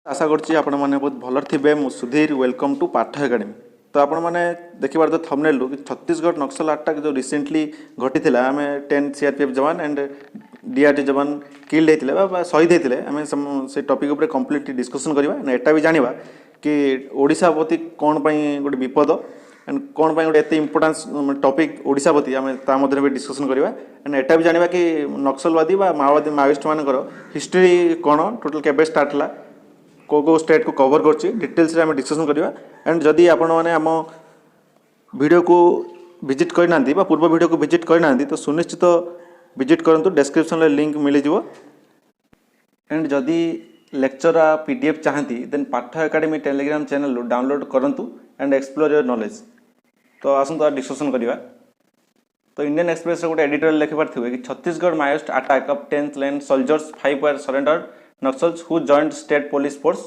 आशा करछि आपण माने बहुत भलर थिबे। मु सुधीर, वेलकम टू पाठ एकेडमी। तो आपण माने देखिबार तो थंबनेल कि छत्तीसगढ़ नक्सल अटैक जो रिसेंटली घटी थिला, आमे 10 सीआरपीएफ जवान एंड डीआरटी जवान किल्ड हेतिले बा शहीद हेतिले। आमे से टॉपिक ऊपर कंप्लीटली डिस्कशन करबा ना एटा भी जानिबा कि ओडिशा प्रति कोन पई गोटे विपद एंड कोन पई गोटे एते इंपोर्टेंस टॉपिक ओडिशा प्रति आमे ता मध्ये भी डिस्कशन करबा एंड एटा भी जानिबा कि नक्सलवादी बा माओवादी मानकर हिस्ट्री कोन टोटल केबे स्टार्ट हला, को स्टेट को कवर कर डिटेल्स रे डिस्कसन करवा। एंड जदि आपण मैंने आम वीडियो को विजिट करना पूर्व वीडियो को विजिट करना तो सुनिश्चित विजिट करूँ, डिस्क्रिप्शन में लिंक मिल जाव। एंड जदि लेक्चर पीडीएफ चाहती देन पाठ एकेडमी टेलीग्राम चैनल डाउनलोड करूँ एंड एक्सप्लोर योर नॉलेज। तो आसतु डिस्कसन करवा। तो इंडियन एक्सप्रेस गोटे एडिटोरियल लिखि पारे कि Chhattisgarh Maoist attack of 10th line soldiers 5 were surrendered Naxals who joined state police force.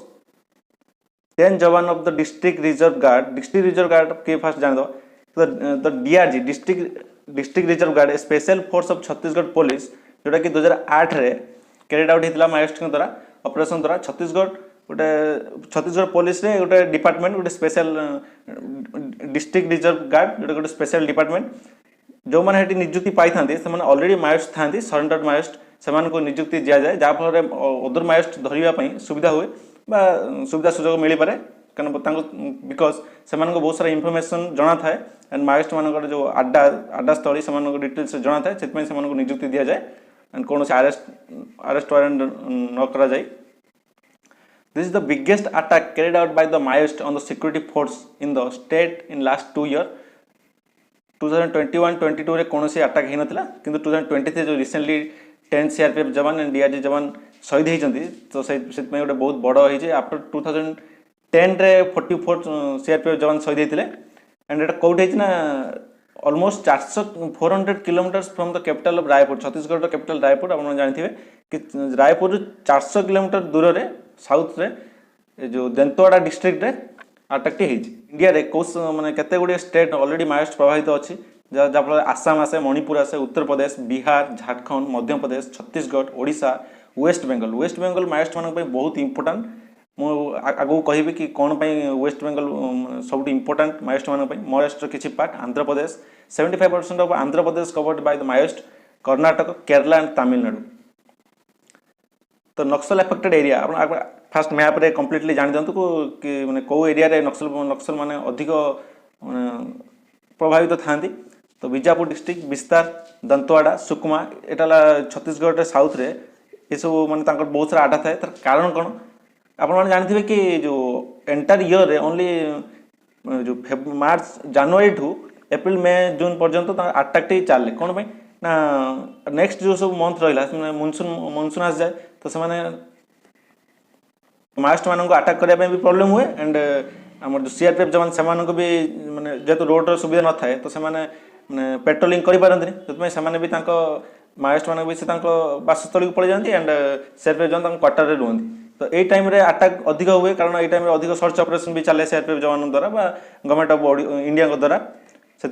10 जवान of the district reserve guard के फर्स्ट जान दो। the DRG district reserve guard a special force of Chhattisgarh police जोटा कि 2008 रे कैरिड आउट हेतिला मायोस्ट के द्वारा operation द्वारा छत्तीसगढ़ पुलिस रे गोटे डिपार्टमेंट गोटे स्पेशल डिस्ट्रिक्ट रिजर्व गार्ड जोटा गोटे स्पेशल डिपार्टमेंट जो माने हेटी नियुक्ति पाई थांती से माने ऑलरेडी मायोस्ट थांती सरेंडर्ड मायोस्ट से नियुक्ति दि जाए जहाँफल अदर मायोस्ट धरवाई सुविधा हुए सुविधा सुजोग मिल पारे बिकज से बहुत सारा इनफर्मेशन जना थाए एंड मायोस्ट मान जो आड्डा स्थली से डिटेल्स जना थाए से नियुक्ति दि जाए एंड कौन से अरेस्ट वारंट न करा जाए। This is the biggest attack carried out by the Maoist on the security force in the state in last 2 years। 2021-22 रे कौन से अटैक होता है कि 2023 जो रिसेंटली 10 सीआरपीएफ जवान एंड डीआरजी जवान शहीद होती तो से गोटे बहुत बड़ होती आफ्टर 2010 रे 44 सीआरपीएफ जवान शहीद होते एंड एटा कौट होना almost 400 kilometre from the capital of Raipur. Chhattisgarh capital Raipur आप जानते कि रायपुर 400 किलोमीटर दूर रे साउथ रे जो देंतवाड़ा डिस्ट्रिक्ट रे अटैक इंडिया रे कौ माने केते गुडी स्टेट ऑलरेडी मायोस्ट प्रभावित अच्छी जहाँफल आसाम आसे, मणिपुर आसे, उत्तर प्रदेश, बिहार, झारखंड, मध्य प्रदेश, छत्तीसगढ़, ओडिशा, वेस्ट बेंगल मायोस्ट मान बहुत इंपोर्टाट। मुझे आगू कहि कि कौन वेस्ट बेंगल सब इंपोर्टाट मायोस्ट मान महाराष्ट्र किसी part, Andhra Pradesh 75% of Andhra Pradesh covered by the Maoist, Karnataka, Kerala and Tamil Nadu. तो Naxal affected area fast map रे कंप्लीटली जान दिंतु कि माने कौ एरिया रे नक्सल माने अधिक प्रभावित थांती। तो बीजापुर डिस्ट्रिक्ट, बिस्तार, दंतवाड़ा, सुकमा एटा छत्तीसगढ़ रे साउथ रे ये सब माने बहुत सारा आडा थाए। तार कारण कौन आप जानते कि जो एंटायर ईयर रे ओनली जो मार्च जनवरी टू एप्रिल मे जून पर्यंत अटैक चले कौन पाई ना नेक्स्ट जो सब मंथ रहा मनसून आस जाए तो से मायोस्ट मान को अटैक करने भी प्रॉब्लम हुए एंड आम जो सीआरपीएफ जवान से भी माने जेहेतु रोड सुविधा न थाए तो से पेट्रोलिंग करें भी मायोस्ट मान भी बासस्थल को पड़े जाती एंड सीआरपीएफ जवान क्वार्टर में रुहति। तो यही टाइम रे अटैक अधिक हुए कारण यही टाइम अधिक सर्च ऑपरेशन भी चले सीआरपीएफ जवान द्वारा गवर्नमेंट ऑफ इंडिया द्वारा से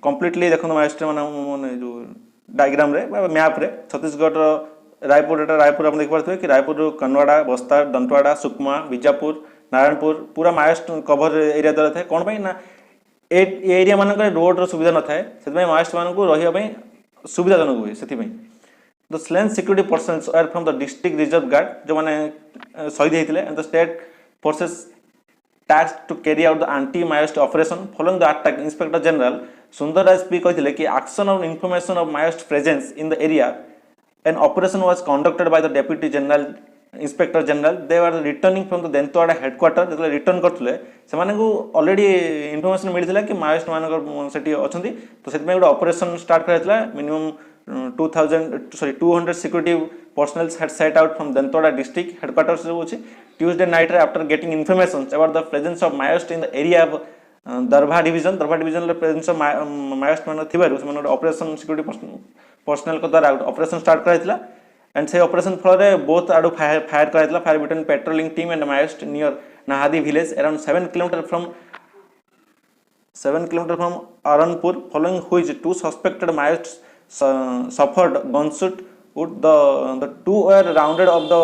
कंप्लीटली देखो मायोस्ट मान जो डायग्राम रे मैप रे छत्तीसगढ़ रायपुर आप देख पारे कि रायपुर, कनवाड़ा, बस्तार, दंतवाड़ा, सुकमा, बीजापुर, नारायणपुर पूरा मायोस्ट कवर एरिया द्वारा थाए कौन पाई ना एरिया मानक रोड सुविधा न थाए से मायोस्ट मान को रही सुविधाजनक हुए से the slain security persons are from the district reserve guard जो मैंने शहीद होते and the state forces task to carry out the anti Maoist operation following the attack. Inspector general Sundar Raj P कहते कि action of information of Maoist presence in the area an operation was conducted by the deputy general inspector general. They were returning from the Dentwada headquarter जो return करते से already information मिलता कि मायोस्ट मान से अच्छी तो से गोटे ऑपरेशन स्टार्ट कराइला minimum 200 security personnel had set out from Dentwada district headquarters जो अच्छी Tuesday night after getting information about the presence of Maoist in the area of Darbha division presence of Maoist मान थी ऑपरेशन सिक्योरिटी पर्सनल को द्वारा operation start कराइला and से operation फल both आड़ू फायर कराइला fire brigade patrolling team and Maoist near Nahadi village around 7 kilometre from Aranpur following which 2 suspected Maoist suffered gunshot wound the two were rounded of the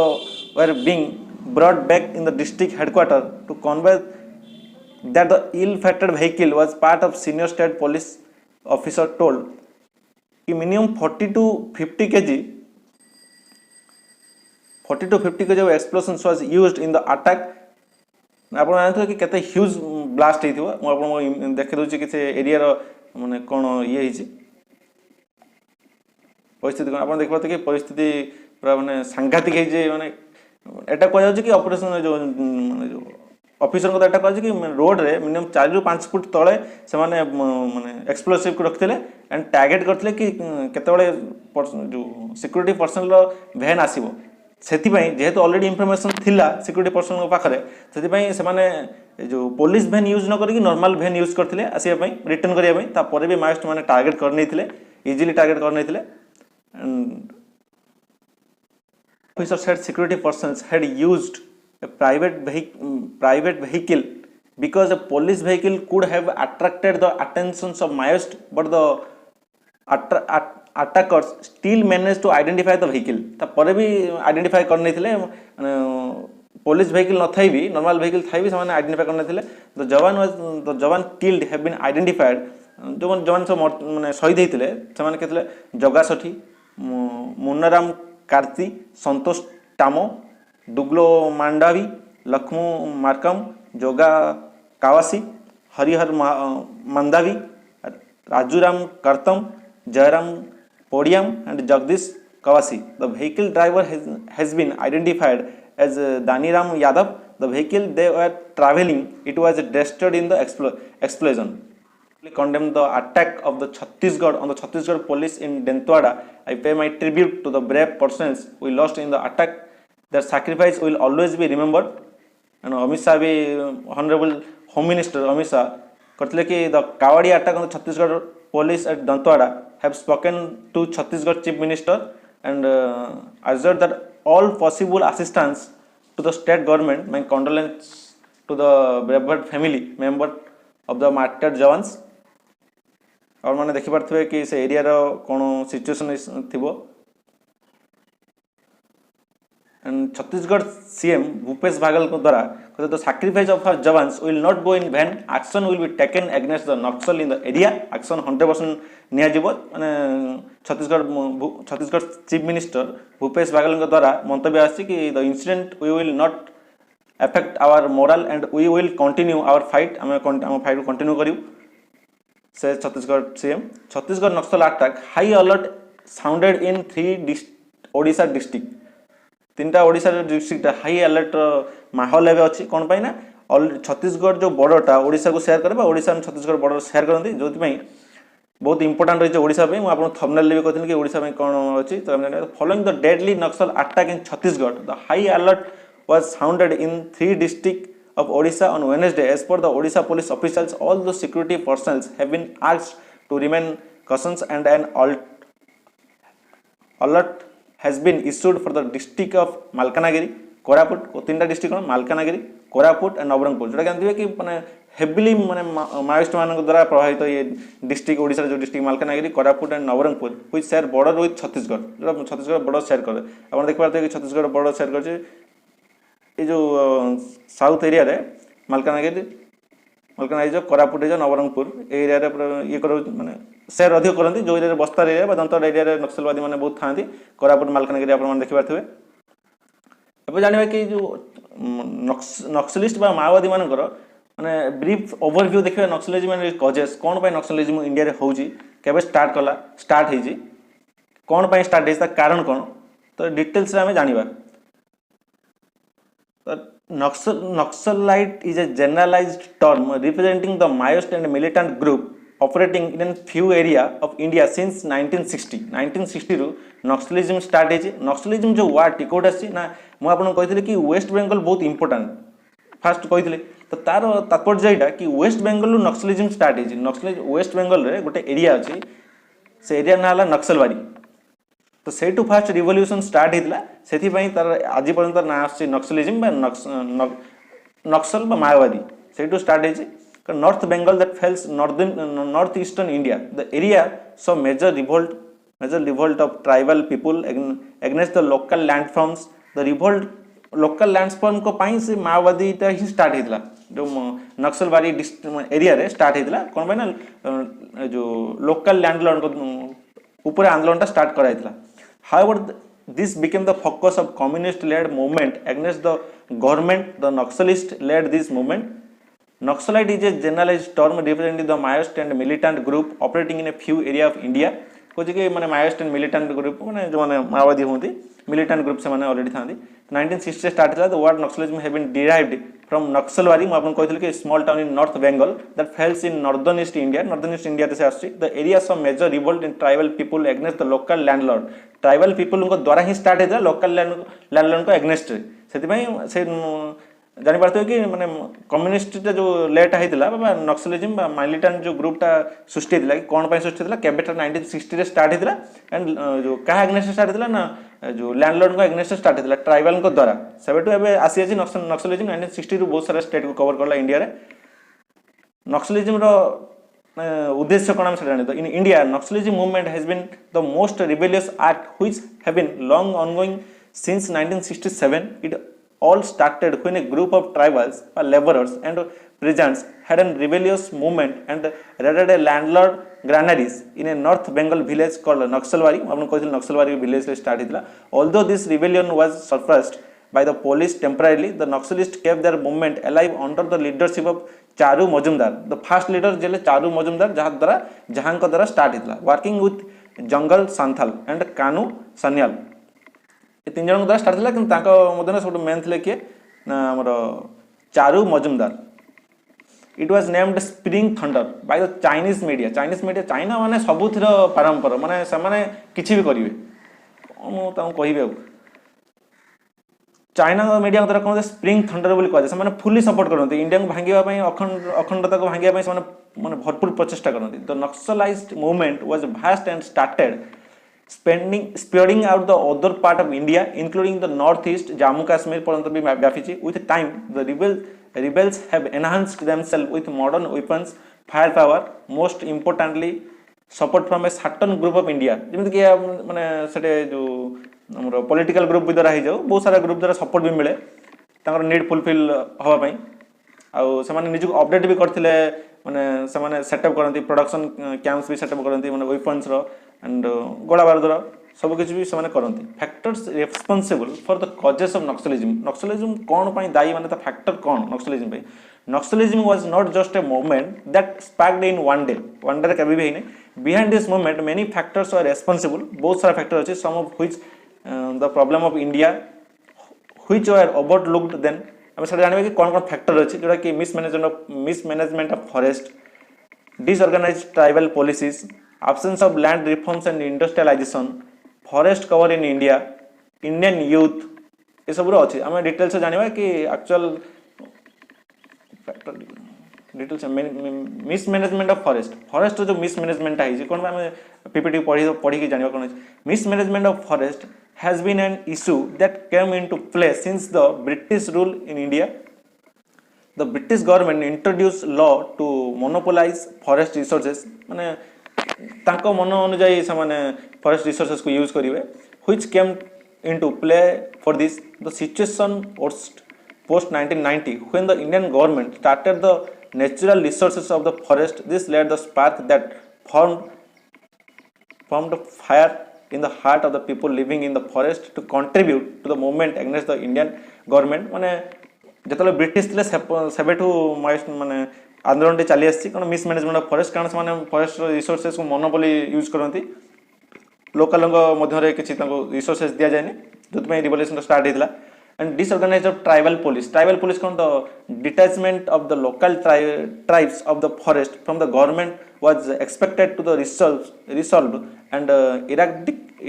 were being brought back in the district headquarters to convey that the ill-fated vehicle was part of senior state police officer told कि minimum 40 to 50 kg 40 to 50 kg of explosions was used in the attack. ଆପଣ ଜାଣିଥିବେ कि କେତେ huge blast ହେଇଥିବ ମୁଁ ଆପଣଙ୍କୁ ଦେଖିଦେଉଛି କି ସେ ଏରିଆର ମାନେ କ'ଣ ଇଏ ହେଇଛି ପରିସ୍ଥିତି କ'ଣ ଆପଣ ଦେଖିପାରୁଥିବେ କି ପରିସ୍ଥିତି ପୁରା ମାନେ ସାଂଘାତିକ ହେଇଛି ମାନେ ଏଇଟା କୁହାଯାଉଛି କି ଅପରେସନ୍ ଯେଉଁ ମାନେ ଯେଉଁ ଅଫିସରଙ୍କ ଦ୍ୱାରା ଏଇଟା କୁହାଯାଉଛି କି ରୋଡ଼ରେ ମିନିମମ୍ 4 ରୁ 5 ଫୁଟ ତଳେ ସେମାନେ ମାନେ ଏକ୍ସପ୍ଲୋସିଭକୁ ରଖିଥିଲେ ଆଣ୍ଡ ଟାର୍ଗେଟ୍ କରିଥିଲେ କି କେତେବେଳେ ଯେଉଁ ସିକ୍ୟୁରିଟି ପର୍ସନର ଭ୍ୟାନ୍ ଆସିବ ସେଥିପାଇଁ ଯେହେତୁ ଅଲରେଡ଼ି ଇନଫର୍ମେସନ୍ ଥିଲା ସିକ୍ୟୁରିଟି ପର୍ସନଙ୍କ ପାଖରେ ସେଥିପାଇଁ ସେମାନେ ଯେଉଁ ପୋଲିସ ଭ୍ୟାନ୍ ୟୁଜ୍ ନ କରିକି ନର୍ମାଲ୍ ଭ୍ୟାନ୍ ୟୁଜ୍ କରିଥିଲେ ଆସିବା ପାଇଁ ରିଟର୍ନ କରିବା ପାଇଁ ତାପରେ ବି ମାଓଇଷ୍ଟ ମାନେ ଟାର୍ଗେଟ୍ କରିନେଇଥିଲେ ଇଜିଲି ଟାର୍ଗେଟ୍ କରିନେଇଥିଲେ officer said security persons had used a private vehicle because a police vehicle could have attracted the attentions of Maoist, but the attackers still managed to identify the vehicle. तापर भी identify करने थिले police vehicle न Thai भी normal vehicle Thai भी ସେମାନେ identify करने थिले the jawan killed have been identified जो जवान सब माने शहीद होइतिले ସେମାନେ केतले जगा सठी मुन्नाराम कार्ती संतोष Tamo Duglo Mandavi Lakshmu Markam Joga Kawasi Harihar Mandavi Rajuram Kartam Jayram Podiyam and Jagdish Kawasi. The vehicle driver has been identified as Daniram Yadav. The vehicle they were traveling, it was destroyed in the explosion. Condemn the attack of the Chhattisgarh on the Chhattisgarh police in Dentwada. I pay my tribute to the brave persons we lost in the attack. Their sacrifice will always be remembered. And Amit Shah भी Honorable Home Minister Amit Shah कहते कि the cowardly attack on the Chhattisgarh police at Dantwada have spoken to Chhattisgarh Chief Minister and assured that all possible assistance to the state government. My condolence to the brave family member of the martyred Jawans. और मैंने देखी पार्थे कि से area रो कौन situation थिबो and Chhattisgarh CM Bhupesh बागल को द्वारा कहते the sacrifice of our jawans will not go in vain action will be taken against the Naxal in the area action 100% निया जीवो माने छत्तीसगढ़ चीफ मिनिस्टर भूपेश बागल को द्वारा मंतव्य आसी कि the incident we will not affect our moral and we will continue our fight हम fight continue करियो से Chhattisgarh CM Chhattisgarh Naxal attack high alert sounded in 3 Odisha district 3टा ओडिशा डिस्ट्रिक्ट हाई अलर्ट माहौल एवं अच्छी कौन पाई ना छत्तीसगढ़ जो बॉर्डरटा ओडिशा को शेयर करे ओडिशा और छत्तीसगढ़ बॉर्डर शेयर करते जो बहुत इंपोर्टेंट रही ओडिशा में मुझे थंबनेल भी कहती कि ओडिशा में कौन अच्छी तो following the deadly Naxal attack in Chhattisgarh the high alert was sounded in 3 district of Odisha on Wednesday. As per the Odisha police officials, all the security personnel have been asked to remain cautious and an alert has been issued for the district of Malkanagiri, Koraput, 3टा district कौन Malkanagiri, Koraput and Navranpur. जोटा जानते हैं कि माने heavily माने Maoist मानक द्वारा प्रभावित ये डिस्ट्रिक्ट ओडिशा जो district Malkanagiri, Koraput and Navranpur which share border with Chhattisgarh जो छत्तीसगढ़ बॉर्डर शेयर करे आप देख पाते हैं कि छत्तीसगढ़ बॉर्डर शेयर करछे ये जो साउथ एरिया रे मालकानगिरी जो कोरापुट जो नवरंगपुर एरिया रे ये कर माने शेयर अधिक करती जो एरिया बस्तर एरिया दंतर एरिया रे नक्सलवादी माने बहुत थांती कोरापुट मालकानगिरी आप देखि पारथिबे अब जानिबा कि जो नक्सलिस्ट बा माओवादी मानकर माने ब्रीफ ओवरव्यू देखिबा नक्सलिज्म एंड कॉजेस कोन पय नक्सलिज्म इंडिया रे होउची केबे स्टार्ट हेजी कोन पय स्टार्ट हेता कारण कोन तो डिटेल्स रे हमें जानिबा Naxalite is a generalized term representing the Maoist and militant group operating in a few areas of India since 1960. 1960 रू नक्सलिज्म स्टार्ट है नक्सलिज्म जो वार्ड टिकोट आसी ना मुझे आपको कही कि वेस्ट बेंगल बहुत इंपोर्टेंट फास्ट कही तो तार तात्पर्य यहाँ कि वेस्ट बेंगल नक्सलिज्म स्टार्ट है नक्सलिज्म वेस्ट बेंगल रे गोटे एरिया अच्छी से एरिया ना है नक्सलबाड़ी तो से फास्ट रिवोल्यूशन स्टार्ट होता से तार आज पर्यटन ना आस नक्सलिज्म नक्सल माओवादी से स्टार्ट है north Bengal that falls north eastern India the area so major revolt of tribal people against the local land forms the revolt local लैंडस्पर्म को पाई से माओवादीटा ही स्टार्ट होता जो नक्सलबारी एरिया रे स्टार्ट होता कौन पाई ना जो लोकल लैंडलॉर्ड को ऊपर आंदोलन स्टार्ट कराइला however this became the focus of communist led movement against the government. The naxalist led this movement. Naxalite is a generalized term representing the Maoist and militant group operating in a few area of India. कौन कि माने Maoist and militant group माने जो माने माओवादी होती militant group से माने already था 1960 स्टार्ट था. The word naxalism have been derived from Naxalbari मैं आपको कहते कि small town in North Bengal that falls in northern East India. Northern East India से आसी the areas of major revolt in tribal people against the local landlord. Tribal people उनको द्वारा ही start होता local landlord को against से जानी पार्थे कि माने कम्युनिस्ट जो लेट होता नक्सलिज्म मिलिटेंट जो ग्रुपटा सृष्टि होता कि कौन पर सृष्टि होता केबेटा 1960 रे स्टार्ट होता एंड जो क्या एग्नेस्ट स्टार्ट होता ना जो लैंडलॉर्ड को एग्नेस्ट स्टार्ट होता ट्राइबल को द्वारा सेबेटू एबे आसी अछि नक्सलिज्म 1960 रु बहुत सारा स्टेट को कवर करला इंडिया रे नक्सलिज्म रो उद्देश्य कौन जाने in India Naxalism movement has been the most rebellious act which have been long ongoing since 1967 it all started when a group of tribals or laborers and peasants had a rebellious movement and raided a landlord granaries in a North Bengal village called Naxalbari. आपने कहा था Naxalbari village से start हुआ. Although this rebellion was suppressed by the police temporarily, the Naxalists kept their movement alive under the leadership of Charu Majumdar. The first leader जेले Charu Majumdar जहाँ को द्वारा start हुआ. Working with Jungle Santhal and Kanu Sanyal. ये तीन जन द्वारा start था कि मध्य सब मेन थे किए ना आमर Charu Majumdar it was named Spring Thunder by the Chinese media China माने सबुथिर परंपरा माने से किसी भी करेंगे मुझे कहि चाइना मीडिया द्वारा कौन स्प्रिंग थंडर बोली कहुए फुली सपोर्ट करते इंडिया को भांगे अखंडता को भांगे माने भरपूर प्रचेषा करते the Naxalite movement was vast and started spreading out the other part of India, including the northeast, Jammu Kashmir, with time, the rebels have enhanced themselves with modern weapons, firepower, most importantly, support from a certain group of India. जमीन कि माने सेटे जो हमरो political group भी द्वारा ही जाओ बहुत सारा ग्रुप द्वारा सपोर्ट भी मिले तांकर नीड फुलफिल हवा पई आउ से माने निजु अपडेट भी करथिले माने से माने सेटअप करंती प्रोडक्शन कैंप्स भी सेटअप करंती माने वेपन्स रो एंड गोला बारूदर सब किसी भी से करती factors responsible for the causes of Naxalism कौन पाई दायी माने फैक्टर कौन Naxalism was not just a movement that sparked in one day कभी भी नहीं behind this movement many factors are responsible बहुत सारा फैक्टर अच्छे some of which the problem of India which are overlooked then आम से जानवे कि कौन फैक्टर अच्छे जोटा कि mismanagement of forest disorganised tribal policies absence of land reforms and industrialization, forest cover in India, Indian youth, ये सब अच्छे आम डिटेल्स जानवा कि actual details mismanagement of forest जो मिसमैनेजमेंट है कौन आम पीपीटी पढ़ी जानवा कौन mismanagement of forest has been an issue that came into play since the British rule in India. The British government introduced law to monopolize forest resources माने तांको मन अनुजाई से माने फॉरेस्ट रिसोर्सेस को यूज करिवे which came into play for this the situation post 1990 when the Indian government started the natural resources of the forest this led the spark that formed fire in the heart of the people living in the forest to contribute to the movement against the Indian government माने जतले British थे सेबेठू माने आंदोलन चली आसी कौन mismanagement of forest कारण से forest resources को मोनोपोली यूज करती लोकल मध्य किसी रिसोर्सेस दि जाए जो रिवोल्यूशन स्टार्ट होता and disorganised of tribal police कौन the detachment of the local tribes of the forest from the government was expected to the resolve and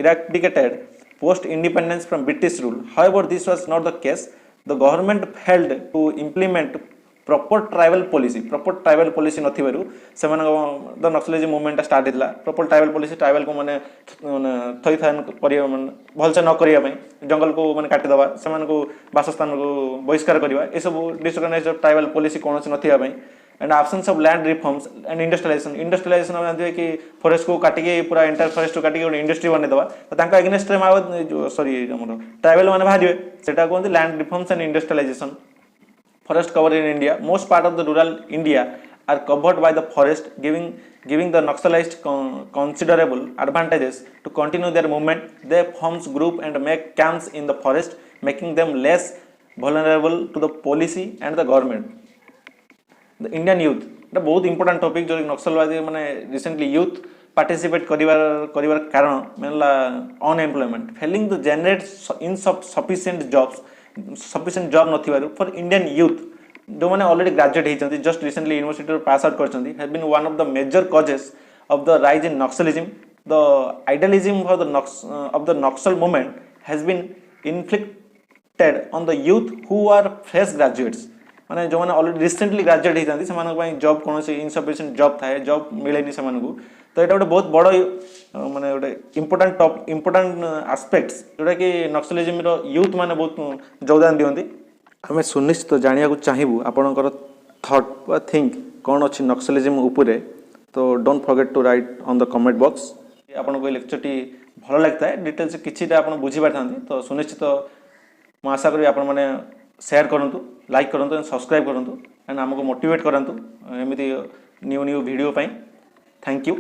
eradicated post independence from British rule. However, this was not the case. The government failed to implement proper tribal policy नथिबारु से the Naxalism movement start होता proper tribal policy tribal को माने थई थान करिया भल से न करिया जंगल को माने काटिदवा से बासस्थान को बहिष्कार करवा ये सब डिसऑर्गेनाइज्ड ट्राइबल पॉलिसी कौन नथिबा and absence of land reforms and industrialization हम जानते हैं कि फॉरेस्ट को काटिके पूरा एंटायर फॉरेस्ट को काटिके गोटे इंडस्ट्री बने दवा तो तांका अगेंस्ट रे माओ सॉरी हमर ट्राइबल माने बाहरिवे सेटा कोन land reforms and industrialisation forest cover in India. Most part of the rural India are covered by the forest, giving the Naxalites considerable advantages to continue their movement. They forms group and make camps in the forest, making them less vulnerable to the policy and the government. The Indian youth, এটা बहुत important topic जो नक्सलवादी माने recently youth participate करिवार कारण मेनला unemployment, failing to generate insufficient jobs. Sufficient job नथिबारु for Indian youth जो माने already graduate हेचंती just recently university pass out करचंती has been one of the major causes of the rise in Naxalism the idealism for the Naxal movement has been inflicted on the youth who are fresh graduates माने जो माने already recently graduate हेचंती सेमान पई job कोनोसी insufficient job थाए job मिलेनी सेमान को तो एटा बहुत बड़ माने गोटे इम्पोर्टाट आस्पेक्ट्स जोटा कि नक्सलिज्म रो यूथ माने बहुत योगदान दियंती हमें सुनिश्चित जानिया को चाहिबू आपनकर थॉट थिंक कौन अच्छी नक्सलिज्म उपरे तो don't forget to write on the comment box आपन को लेक्चर टी भलो लागता है डिटेल्स किछि आपन बुझी पारथांती तो सुनिश्चित मैं आशा करी आपन माने शेयर करंतु लाइक करंतु एंड सब्सक्राइब करंतु एंड हमको मोटिवेट करंतु एमिति न्यू वीडियो पई थैंक यू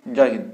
जय हिंद।